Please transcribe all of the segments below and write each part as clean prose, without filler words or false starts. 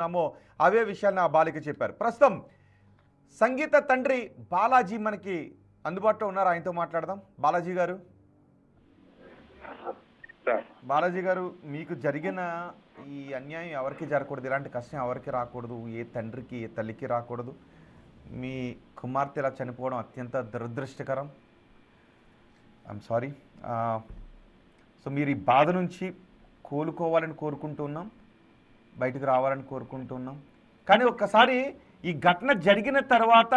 ఉన్నామో అవే విషయాన్ని ఆ బాలిక చెప్పారు. ప్రస్తుతం సంగీత తండ్రి బాలాజీ మనకి అందుబాటులో ఉన్నారు. ఆయనతో మాట్లాడదాం. బాలాజీ గారు, బాలాజీ గారు, మీకు జరిగిన ఈ అన్యాయం ఎవరికి జరగకూడదు, ఇలాంటి కష్టం ఎవరికి రాకూడదు, ఏ తండ్రికి ఏ తల్లికి రాకూడదు. మీ కుమార్తె ఇలా చనిపోవడం అత్యంత దురదృష్టకరం. I'm sorry. సో మీరు ఈ బాధ నుంచి కోలుకోవాలని కోరుకుంటున్నాం, బయటకు రావాలని కోరుకుంటున్నాం. కానీ ఒక్కసారి ఈ ఘటన జరిగిన తర్వాత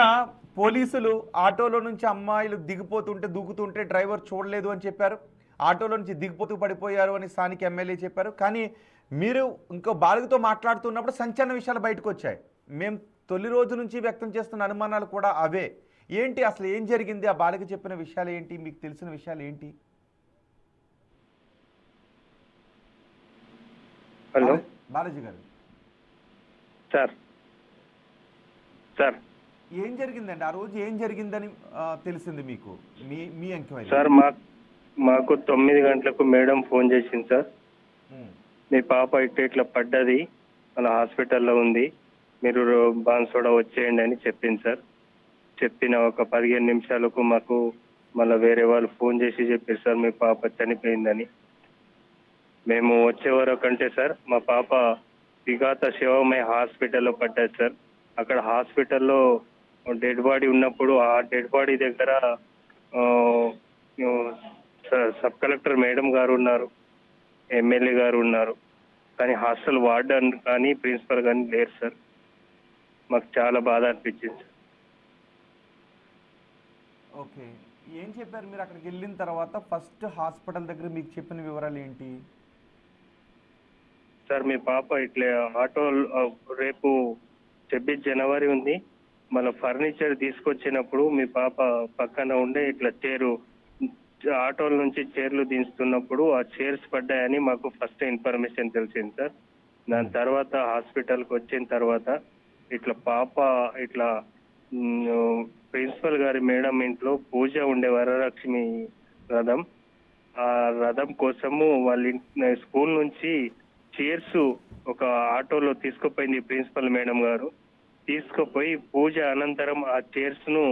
పోలీసులు ఆటోలో నుంచి అమ్మాయిలు దిగిపోతుంటే దూకుతుంటే డ్రైవర్ చూడలేదు అని చెప్పారు. ఆటోలో నుంచి దిగిపోతూ పడిపోయారు అని స్థానిక ఎమ్మెల్యే చెప్పారు. కానీ మీరు ఇంకో బాలికతో మాట్లాడుతున్నప్పుడు సంచలన విషయాలు బయటకు వచ్చాయి. మేము తొలి రోజు నుంచి వ్యక్తం చేస్తున్న అనుమానాలు కూడా అవే. ఏంటి అసలు ఏం జరిగింది? ఆ బాలిక చెప్పిన విషయాలు ఏంటి? మీకు తెలిసిన విషయాలు ఏంటి? హలో బాలాజీ గారు సార్. సార్ ఏం జరిగిందండి ఆ రోజు? ఏం జరిగిందని తెలిసింది మీకు? మీ మీ ఎంక్వైరీ సార్ మాకు 9 గంటలకు మేడం ఫోన్ చేసింది సార్. మీ పాప ఇట్లా పడ్డది, మన హాస్పిటల్లో ఉంది, మీరు బాన్సోడా వచ్చేయండి అని చెప్పింది సార్. చెప్పిన ఒక 15 నిమిషాలకు మాకు మళ్ళీ వేరే వాళ్ళు ఫోన్ చేసి చెప్పారు సార్ మీ పాప చనిపోయిందని. మేము వచ్చే వరకు అంటే సార్ మా పాప విఘాత శివమయ హాస్పిటల్లో పడ్డది సార్. అక్కడ హాస్పిటల్లో డెడ్ బాడీ ఉన్నప్పుడు ఆ డెడ్ బాడీ దగ్గర సబ్ కలెక్టర్ మేడం గారు ఉన్నారు, ఎమ్మెల్యే గారు ఉన్నారు, కానీ హాస్టల్ వార్డెన్ కానీ ప్రిన్సిపల్ కానీ లేరు సార్. మాకు చాలా బాధ అనిపించింది సార్. ఓకే, ఏం చెప్పారు మీరు అక్కడికి వెళ్ళిన తర్వాత? ఫస్ట్ హాస్పిటల్ దగ్గర మీకు చెప్పిన వివరాలు ఏంటి సార్? మీ పాప ఇట్లా ఆటో రేపు 26 జనవరి ఉంది, మన ఫర్నిచర్ తీసుకొచ్చినప్పుడు మీ పాప పక్కన ఉండే ఇట్లా ఆటోల నుంచి చైర్లు దించుతున్నప్పుడు ఆ చైర్స్ పడ్డాయని మాకు ఫస్ట్ ఇన్ఫర్మేషన్ తెలిసింది సార్. దాని తర్వాత హాస్పిటల్కి వచ్చిన తర్వాత ఇట్లా పాప ఇట్లా ప్రిన్సిపల్ గారి మేడం ఇంట్లో పూజ ఉండే వరలక్ష్మి రథం, ఆ రథం కోసము వాళ్ళ స్కూల్ నుంచి చైర్స్ ఒక ఆటోలో తీసుకుపోయింది ప్రిన్సిపల్ మేడం గారు. తీసుకుపోయి పూజ అనంతరం ఆ చైర్స్ ను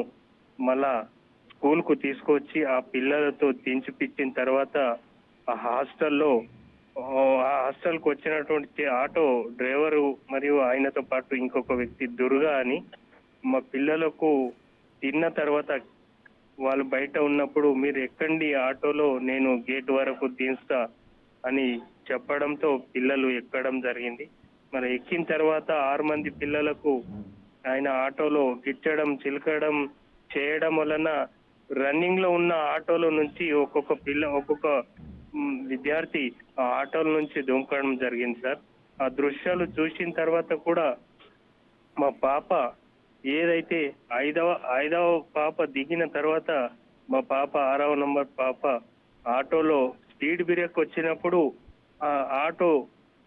మళ్ళా స్కూల్ కు తీసుకొచ్చి ఆ పిల్లలతో దించిపిచ్చిన తర్వాత ఆ హాస్టల్కు వచ్చినటువంటి ఆటో డ్రైవరు మరియు ఆయనతో పాటు ఇంకొక వ్యక్తి దుర్గా అని మా పిల్లలకు తిన్న తర్వాత వాళ్ళు బయట ఉన్నప్పుడు మీరు ఎక్కండి ఆటోలో, నేను గేట్ వరకు దించుతా అని చెప్పడంతో పిల్లలు ఎక్కడం జరిగింది. మరి ఎక్కిన తర్వాత 6 మంది పిల్లలకు ఆయన ఆటోలో గిచ్చడం చిలకడం చేయడం వలన రన్నింగ్ లో ఉన్న ఆటోలో నుంచి ఒక్కొక్క విద్యార్థి ఆ ఆటోల నుంచి దుంకడం జరిగింది సార్. ఆ దృశ్యాలు చూసిన తర్వాత కూడా మా పాప ఏదైతే ఐదవ పాప దిగిన తర్వాత మా పాప 6వ నంబర్ పాప ఆటోలో స్పీడ్ బ్రేక్ వచ్చినప్పుడు ఆ ఆటో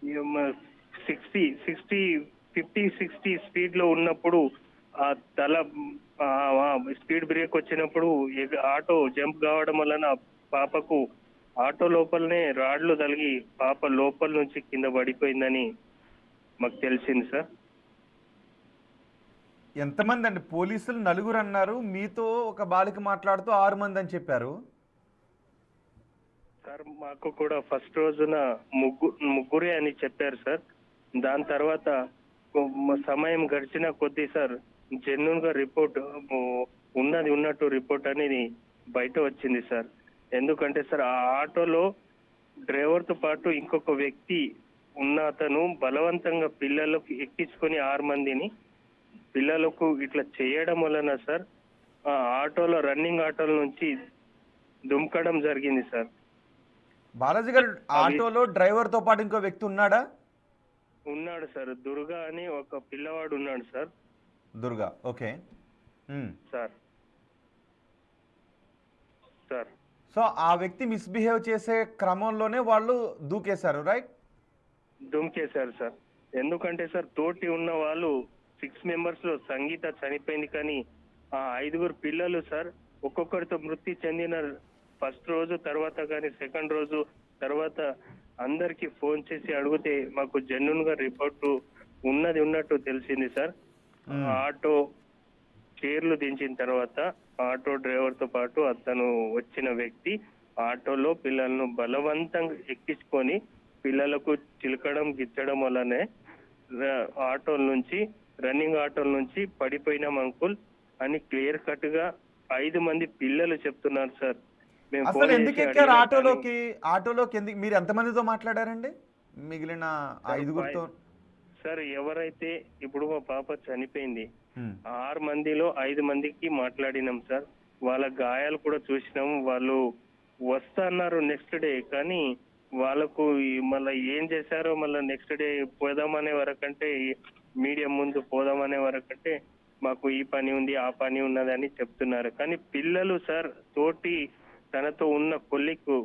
50-60 స్పీడ్ లో ఉన్నప్పుడు ఆ స్పీడ్ బ్రేక్ వచ్చినప్పుడు ఆటో జంప్ కావడం వలన పాపకు ఆటో లోపలనే రాడ్లు తగిలి పాప లోపల నుంచి కింద పడిపోయిందని మాకు తెలిసింది సార్. ఎంతమంది అండి? పోలీసులు 4 అన్నారు, మీతో ఒక బాలిక మాట్లాడుతూ 6 మంది అని చెప్పారు సార్. మాకు కూడా ఫస్ట్ రోజున ముగ్గురే అని చెప్పారు సార్. దాని తర్వాత సమయం గడిచిన కొద్దీ సార్ జెన్యూన్ గా రిపోర్ట్ ఉన్నట్టు రిపోర్ట్ అనేది బయట వచ్చింది సార్. ఎందుకంటే సార్ ఆ ఆటోలో డ్రైవర్ తో పాటు ఇంకొక వ్యక్తి అతను బలవంతంగా పిల్లలకు ఎక్కించుకొని 6 మందిని పిల్లలకు ఇట్లా చేయడం వలన సార్ ఆ ఆటోలో రన్నింగ్ ఆటోల నుంచి దుంకడం జరిగింది సార్. బాలాజీ గారు, ఆటోలో డ్రైవర్ తో పాటు ఇంకో వ్యక్తి ఉన్నాడా? ఉన్నాడు సార్, దుర్గా అని ఒక పిల్లవాడు ఉన్నాడు sir. Durga, okay sir. Sir so ఆ వ్యక్తి మిస్బిహేవ్ చేసే క్రమంలోనే వాళ్ళు దూకేశారు, రైట్? దుంకేశారు సార్. ఎందుకంటే సార్ తోటి ఉన్న వాళ్ళు 6 మెంబర్స్ లో సంగీత చనిపోయింది, కానీ ఆ 5 పిల్లలు సార్ ఒక్కొక్కరితో మృతి చెందిన ఫస్ట్ రోజు తర్వాత కానీ సెకండ్ రోజు తర్వాత అందరికి ఫోన్ చేసి అడిగితే మాకు జెన్యూన్ గా రిపోర్టు ఉన్నది ఉన్నట్టు తెలిసింది సార్. ఆటో చైర్లు దించిన తర్వాత ఆటో డ్రైవర్ తో పాటు అతను వచ్చిన వ్యక్తి ఆటోలో పిల్లలను బలవంతంగా ఎక్కించుకొని పిల్లలకు చిలకడం గిచ్చడం వల్లనే ఆటోల నుంచి రన్నింగ్ ఆటోల నుంచి పడిపోయినాం అంకుల్ అని క్లియర్ కట్ గా 5 మంది పిల్లలు చెప్తున్నారు సార్. మేము అసలు ఫోన్ ఎందుకు చేసి ఎక్కారు అడిగినా కానీ ఆటోలోకి ఎందుకు మీరు ఎంతమందితో మాట్లాడారండి మిగిలిన ఐదుగురితో? సార్ ఎవరైతే ఇప్పుడు మా పాప చనిపోయింది ఉమ్. 6 మందిలో 5 మందికి మాట్లాడినాం సార్. వాళ్ళ గాయాలు కూడా చూసినాం. వాళ్ళు వస్తా అన్నారు నెక్స్ట్ డే, కానీ వాళ్ళకు మళ్ళీ ఏం చేశారో మళ్ళీ నెక్స్ట్ డే పోదామనే వరకంటే మీడియా ముందు పోదామనే వరకంటే మాకు ఈ పని ఉంది ఆ పని ఉన్నదని చెప్తున్నారు. కానీ పిల్లలు సార్ తోటి తనతో ఉన్న కొలిక్కు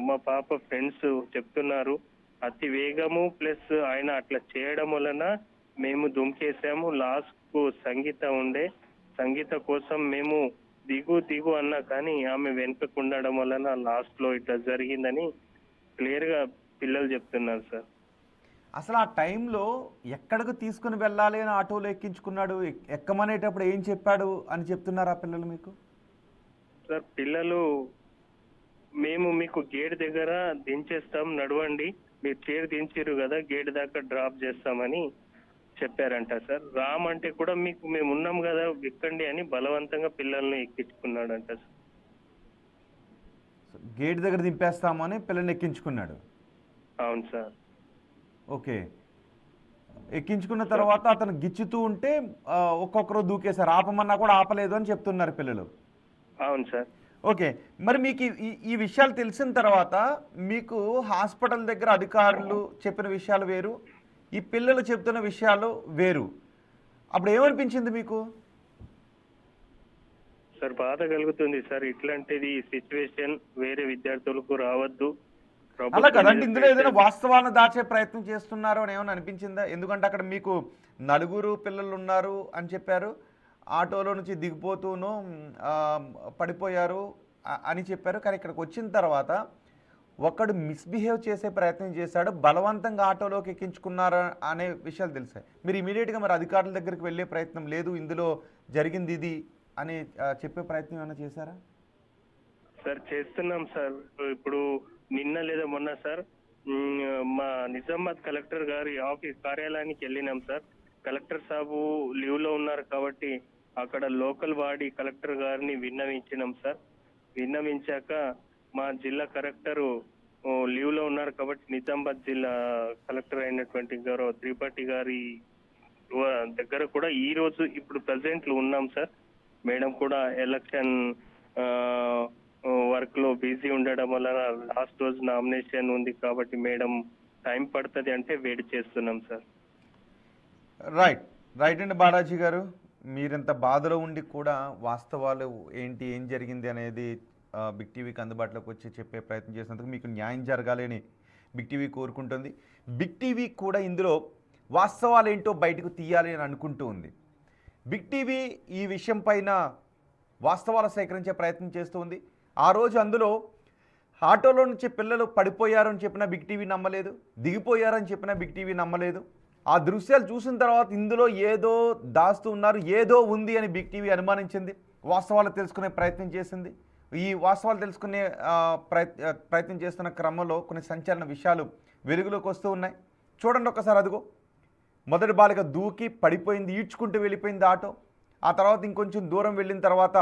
మా పాప ఫ్రెండ్స్ చెప్తున్నారు అతి వేగము ప్లస్ ఆయన అట్లా చేయడం వలన మేము దుమికేసాము. లాస్ట్ కు సంగీత ఉండే, సంగీత కోసం మేము దిగు అన్నా కానీ ఆమె వెనుకకు ఉండడం వలన లాస్ట్ లో ఇట్లా జరిగిందని క్లియర్ గా పిల్లలు చెప్తున్నారు సార్. అసలు ఆ టైంలో ఎక్కడికి తీసుకుని వెళ్ళాలి అని ఆటోలో ఎక్కించుకున్నాడు, ఎక్కమనేటప్పుడు ఏం చెప్పాడు అని చెప్తున్నారు ఆ పిల్లలు మీకు? సార్ పిల్లలు మేము మీకు గేట్ దగ్గర దించేస్తాం నడవండి, మీరు చైర్ దించారు కదా గేట్ దాకా డ్రాప్ చేస్తామని చెప్పారంట సార్. రామ్ అంటే కూడా మీకు మేము ఉన్నాం కదా ఎక్కండి అని బలవంతంగా పిల్లల్ని ఎక్కించుకున్నాడంట సార్. గేట్ దగ్గర దింపేస్తామని పిల్లల్ని ఎక్కించుకున్నాడు. అవును సార్. ఓకే, ఎక్కించుకున్న తర్వాత అతను గిచ్చుతూ ఉంటే ఒక్కొక్కరు దూకేశారు, ఆపమన్నా కూడా ఆపలేదు అని చెప్తున్నారు పిల్లలు. అవును సార్. ఓకే, మరి మీకు ఈ విషయాలు తెలిసిన తర్వాత మీకు హాస్పిటల్ దగ్గర అధికారులు చెప్పిన విషయాలు వేరు, ఈ పిల్లలు చెప్తున్న విషయాలు వేరు. అప్పుడు ఏమనిపించింది మీకు? సార్ బాధ కలుగుతుంది సార్. ఇట్లాంటిది సిచ్యువేషన్ వేరే విద్యార్థులకు రావద్దు. అలా కదండి, ఇందులో ఏదైనా వాస్తవాలను దాచే ప్రయత్నం చేస్తున్నారు అని ఏమైనా అనిపించిందా? ఎందుకంటే అక్కడ మీకు 4 పిల్లలు ఉన్నారు అని చెప్పారు, ఆటోలో నుంచి దిగిపోతూను పడిపోయారు అని చెప్పారు. కానీ ఇక్కడికి వచ్చిన తర్వాత ఒకడు మిస్బిహేవ్ చేసే ప్రయత్నం చేశాడు, బలవంతంగా ఆటోలోకి ఎక్కించుకున్నారు అనే విషయాలు తెలిసాయి. మీరు ఇమీడియట్గా మరి అధికారుల దగ్గరికి వెళ్ళే ప్రయత్నం లేదు, ఇందులో జరిగింది ఇది అని చెప్పే ప్రయత్నం ఏమైనా చేశారా? సార్ చేస్తున్నాం సార్. ఇప్పుడు నిన్న లేదా మొన్న సార్ మా నిజామాబాద్ కలెక్టర్ గారి ఆఫీస్ కార్యాలయానికి వెళ్ళినాం సార్. కలెక్టర్ సాబు లీవ్ లో ఉన్నారు కాబట్టి అక్కడ లోకల్ బాడీ కలెక్టర్ గారిని విన్నవించినాం సార్. విన్నవించాక మా జిల్లా కలెక్టర్ లీవ్ లో ఉన్నారు కాబట్టి నిజామాబాద్ జిల్లా కలెక్టర్ అయినటువంటి గౌరవ త్రిపాఠి గారి దగ్గర కూడా ఈ రోజు ఇప్పుడు ప్రజెంట్ లో ఉన్నాం సార్. మేడం కూడా ఎలక్షన్ వర్క్ లో బిజీ ఉండడం వల్ల లాస్ట్ రోజు నామినేషన్ ఉంది కాబట్టి మేడం టైం పడుతుంది అంటే వెయిట్ చేస్తున్నాం సార్. రైట్ అండి బాలాజీ గారు, మీరింత బాధలో ఉండి కూడా వాస్తవాలు ఏంటి, ఏం జరిగింది అనేది బిగ్ టీవీకి అందుబాటులోకి వచ్చి చెప్పే ప్రయత్నం చేసినందుకు మీకు న్యాయం జరగాలి అని బిగ్ టీవీ కోరుకుంటుంది. బిగ్ టీవీ కూడా ఇందులో వాస్తవాలు ఏంటో బయటకు తీయాలి అని అనుకుంటూ ఉంది. బిగ్ టీవీ ఈ విషయం పైన వాస్తవాలు సేకరించే ప్రయత్నం చేస్తూ ఉంది. ఆ రోజు అందులో ఆటోలో నుంచి పిల్లలు పడిపోయారని చెప్పినా బిగ్ టీవీ నమ్మలేదు, దిగిపోయారని చెప్పినా బిగ్ టీవీ నమ్మలేదు. ఆ దృశ్యాలు చూసిన తర్వాత ఇందులో ఏదో దాస్తూ ఉన్నారు, ఏదో ఉంది అని బిగ్ టీవీ అనుమానించింది, వాస్తవాలు తెలుసుకునే ప్రయత్నం చేసింది. ఈ వాస్తవాలు తెలుసుకునే ప్రయత్నం చేస్తున్న క్రమంలో కొన్ని సంచలన విషయాలు వెలుగులోకి వస్తూ ఉన్నాయి. చూడండి ఒకసారి, అదిగో మొదటి బాలిక దూకి పడిపోయింది, ఈడ్చుకుంటూ వెళ్ళిపోయింది ఆటో. ఆ తర్వాత ఇంకొంచెం దూరం వెళ్ళిన తర్వాత